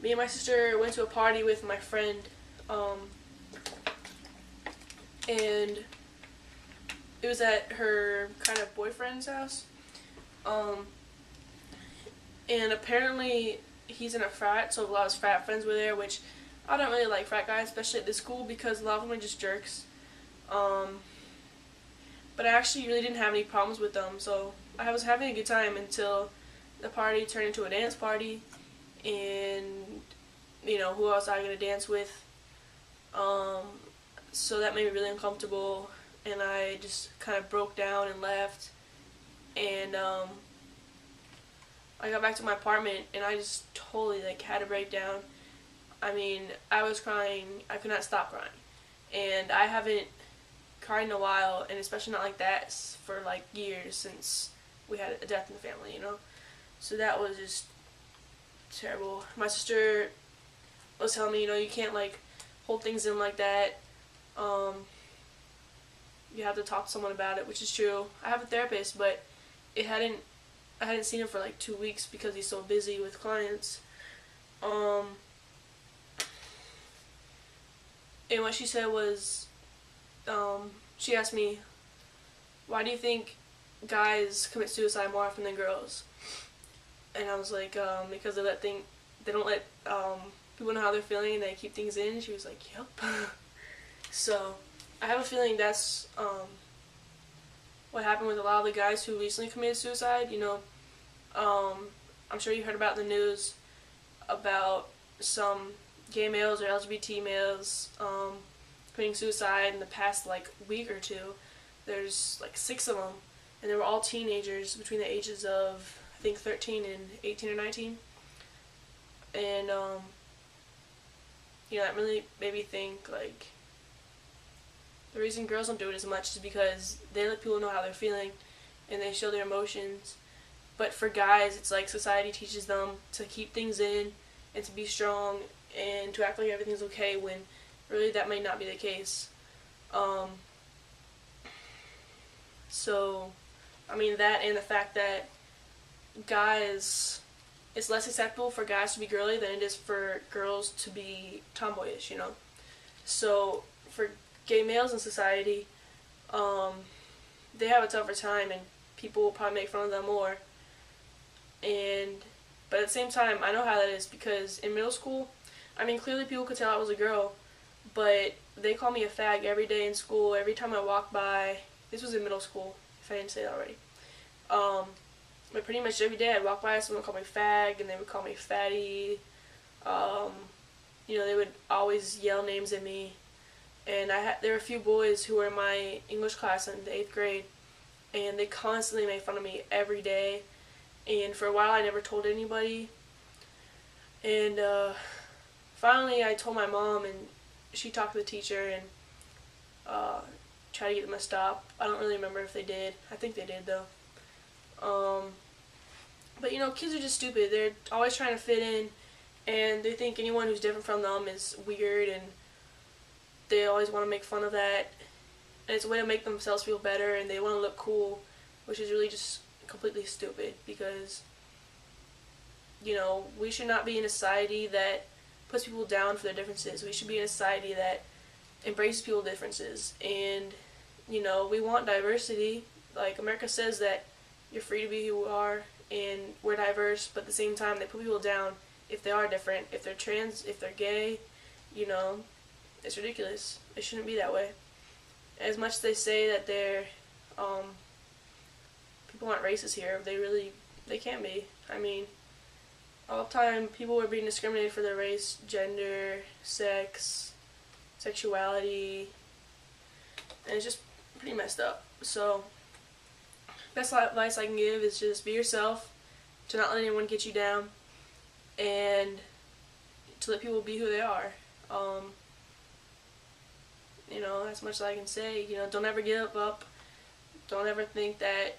Me and my sister went to a party with my friend, um, and it was at her kind of boyfriend's house. Um, and apparently he's in a frat, so a lot of his frat friends were there, which I don't really like frat guys, especially at this school, because a lot of them are just jerks. Um, but I actually really didn't have any problems with them, so I was having a good time until the party turned into a dance party, and who else I was gonna dance with. Um, so that made me really uncomfortable, and I just kind of broke down and left. And I got back to my apartment, and I just totally had a breakdown. I mean, I was crying. I could not stop crying, and I haven't cried in a while, and especially not like that for years since we had a death in the family. So that was just terrible. My sister was telling me, you can't hold things in like that. You have to talk to someone about it, which is true. I have a therapist, but it hadn't I hadn't seen him for 2 weeks because he's so busy with clients. And what she said was, she asked me, why do you think guys commit suicide more often than girls? And I was like, because they don't let people know how they're feeling, and they keep things in. And she was like, yep. So I have a feeling that's what happened with a lot of the guys who recently committed suicide. I'm sure you heard about the news about some gay males or LGBT males committing suicide in the past week or two. There's 6 of them, and they were all teenagers between the ages of I think 13 and 18 or 19. And that really made me think the reason girls don't do it as much is because they let people know how they're feeling and they show their emotions. But for guys, it's society teaches them to keep things in and to be strong and to act like everything's okay when really that may not be the case. So, I mean, that and the fact that guys, it's less acceptable for guys to be girly than it is for girls to be tomboyish. So, for gay males in society, they have a tougher time and people will probably make fun of them more. But at the same time, I know how that is because in middle school, I mean, clearly people could tell I was a girl, but they call me a fag every day in school, every time I walk by. This was in middle school, if I didn't say that already. But pretty much every day I'd walk by, someone would call me fag, and they would call me fatty. They would always yell names at me. And there were a few boys who were in my English class in the 8th grade, and they constantly made fun of me every day. And for a while I never told anybody. And finally I told my mom, and she talked to the teacher and tried to get them to stop. I don't really remember if they did. I think they did though. But kids are just stupid. They're always trying to fit in, and they think anyone who's different from them is weird, and they always want to make fun of that. And it's a way to make themselves feel better, and they want to look cool, which is really just completely stupid because, we should not be in a society that puts people down for their differences. We should be in a society that embraces people's differences. And, we want diversity. America says that you're free to be who you are, and we're diverse, but at the same time, they put people down if they are different. If they're trans, if they're gay, it's ridiculous. It shouldn't be that way. As much as they say that they're, people aren't racist here, they can't be. I mean, all the time, people were being discriminated for their race, gender, sex, sexuality, and it's just pretty messed up. So, best advice I can give is just be yourself, to not let anyone get you down, and to let people be who they are. As much as I can say. Don't ever give up. Don't ever think that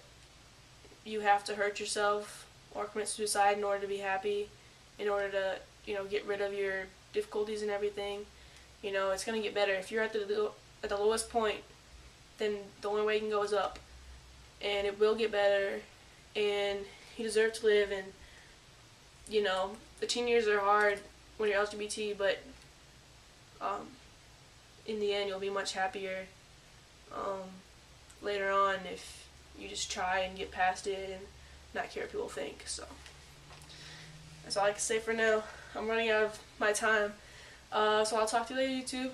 you have to hurt yourself or commit suicide in order to be happy, in order to, get rid of your difficulties and everything. It's going to get better. If you're at the lowest point, then the only way you can go is up. And it will get better, and you deserve to live, and, the teen years are hard, when you're LGBT, but in the end you'll be much happier later on if you just try and get past it and not care what people think. So that's all I can say for now. I'm running out of my time. So I'll talk to you later, YouTube.